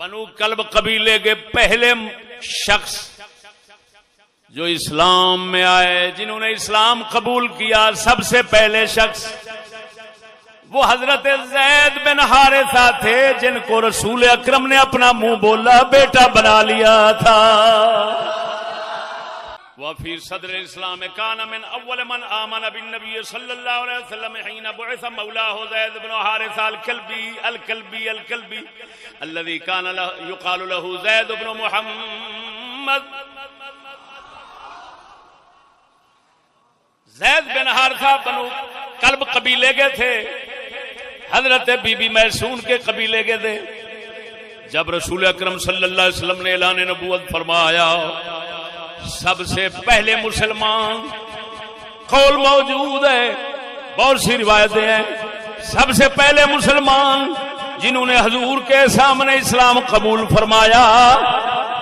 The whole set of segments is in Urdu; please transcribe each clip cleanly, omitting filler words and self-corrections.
بنو کلب قبیلے کے پہلے شخص جو اسلام میں آئے، جنہوں نے اسلام قبول کیا، سب سے پہلے شخص وہ حضرت زید بن حارثہ تھے، جن کو رسول اکرم نے اپنا منہ بولا بیٹا بنا لیا تھا۔ وفي صدر الاسلام كان من اول من امن بالنبي صلى الله عليه وسلم حين بعث مولاه زيد بن حارثة الكلبي الذي كان يقال له زيد بن محمد۔ زید بن حارثہ بنو کلب قبیلے کے تھے، حضرت بی بی میسون کے قبیلے کے تھے۔ جب رسول اکرم صلی اللہ علیہ وسلم نے اعلان نبوت فرمایا، سب سے پہلے مسلمان، قول موجود ہے، بہت سی روایتیں ہیں، سب سے پہلے مسلمان جنہوں نے حضور کے سامنے اسلام قبول فرمایا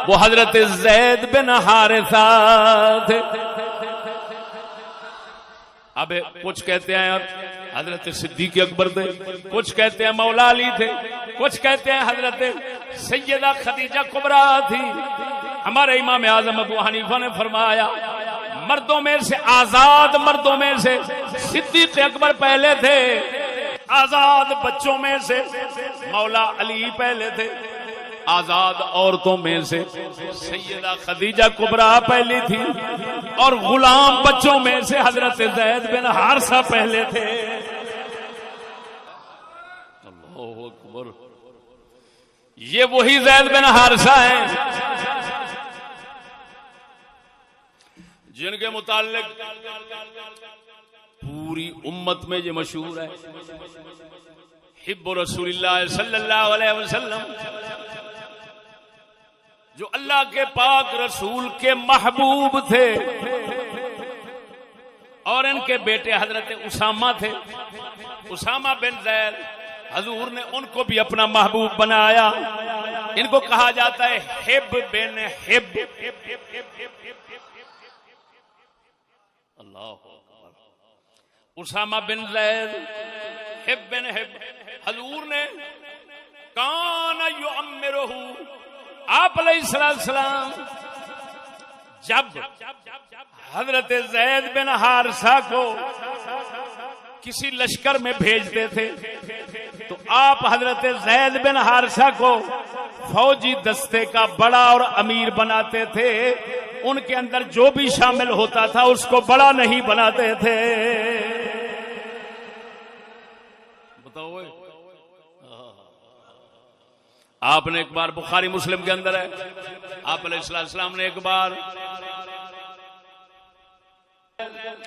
وہ حضرت زید بن حارثہ تھے۔ اب کچھ کہتے ہیں حضرت صدیق اکبر تھے، کچھ کہتے ہیں مولا علی تھے، کچھ کہتے ہیں حضرت سیدہ خدیجہ کبریٰ تھی۔ ہمارے امام اعظم ابو حنیفہ نے فرمایا مردوں میں سے، آزاد مردوں میں سے صدیق اکبر پہلے تھے، آزاد بچوں میں سے مولا علی پہلے تھے، آزاد عورتوں میں سے سیدہ خدیجہ کبریٰ پہلی تھی، اور غلام بچوں میں سے حضرت زید بن حارثہ پہلے تھے۔ اللہ اکبر، یہ وہی زید بن حارثہ ہیں جن کے متعلق پوری امت میں یہ مشہور ہے، حب رسول اللہ صلی اللہ علیہ وسلم، جو اللہ کے پاک رسول کے محبوب تھے، اور ان کے بیٹے حضرت اسامہ تھے، اسامہ بن زید، حضور نے ان کو بھی اپنا محبوب بنایا۔ ان کو کہا جاتا ہے حب بن حب۔ اللہ اکبر، اسامہ بن زید، حب بن حب۔ حضور نے کان یعمرہ، آپ علیہ السلام جب حضرت زید بن حارثہ کو کسی لشکر میں بھیجتے تھے تو آپ حضرت زید بن حارثہ کو فوجی دستے کا بڑا اور امیر بناتے تھے، ان کے اندر جو بھی شامل ہوتا تھا اس کو بڑا نہیں بناتے تھے۔ بتاؤ، آپ نے ایک بار، بخاری مسلم کے اندر ہے، آپ علیہ السلام نے ایک بار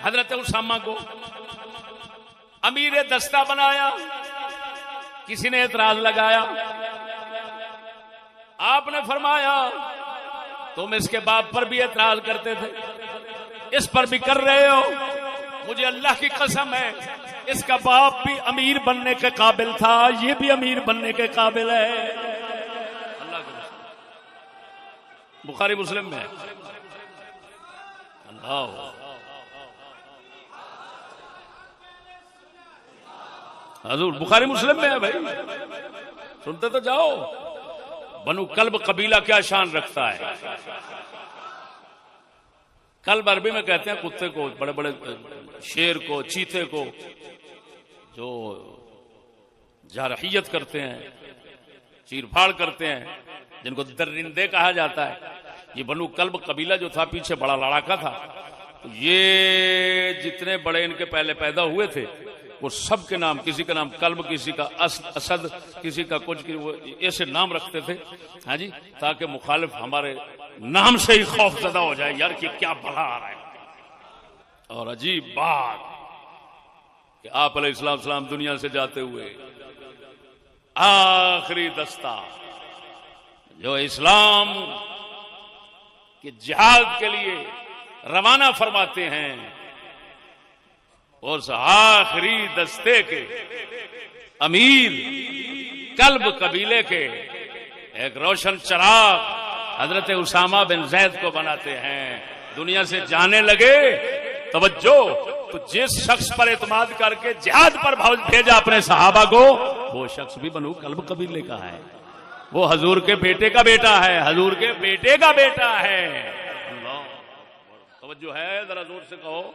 حضرت اسامہ کو امیر دستہ بنایا، کسی نے اعتراض لگایا، آپ نے فرمایا تم اس کے باپ پر بھی اعتراض کرتے تھے، اس پر بھی کر رہے ہو، مجھے اللہ کی قسم ہے اس کا باپ بھی امیر بننے کے قابل تھا، یہ بھی امیر بننے کے قابل ہے۔ اللہ کے بخاری مسلم میں اللہ، حضور بخاری مسلم میں ہے بھائی، سنتے تو جاؤ۔ بنو کلب قبیلہ کیا شان رکھتا ہے؟ کلب عربی میں کہتے ہیں کتے کو، بڑے بڑے شیر کو، چیتے کو جو جارحیت کرتے ہیں، چیر پھاڑ کرتے ہیں، جن کو درندے کہا جاتا ہے۔ یہ بنو کلب قبیلہ جو تھا پیچھے بڑا لڑاکا تھا، یہ جتنے بڑے ان کے پہلے پیدا ہوئے تھے وہ سب کے نام، کسی کا نام کلب، کسی کا اسد، کسی کا کچھ، ایسے نام رکھتے تھے، ہاں جی، تاکہ مخالف ہمارے نام سے ہی خوف زدہ ہو جائے، یار کہ کیا بڑا آ رہا ہے۔ اور عجیب بات کہ آپ علیہ السلام دنیا سے جاتے ہوئے آخری دستہ جو اسلام کے جہاد کے لیے روانہ فرماتے ہیں، اور آخری دستے کے امیر کلب قبیلے کے ایک روشن چراغ حضرت اسامہ بن زید کو بناتے ہیں۔ دنیا سے جانے لگے، توجہ، تو جس شخص پر اعتماد کر کے جہاد پر بھیجا اپنے صحابہ کو، وہ شخص بھی بنو کلب قبیلے کا ہے۔ وہ حضور کے بیٹے کا بیٹا ہے، حضور کے بیٹے کا بیٹا ہے۔ اللہ توجہ ہے، ذرا زور سے کہو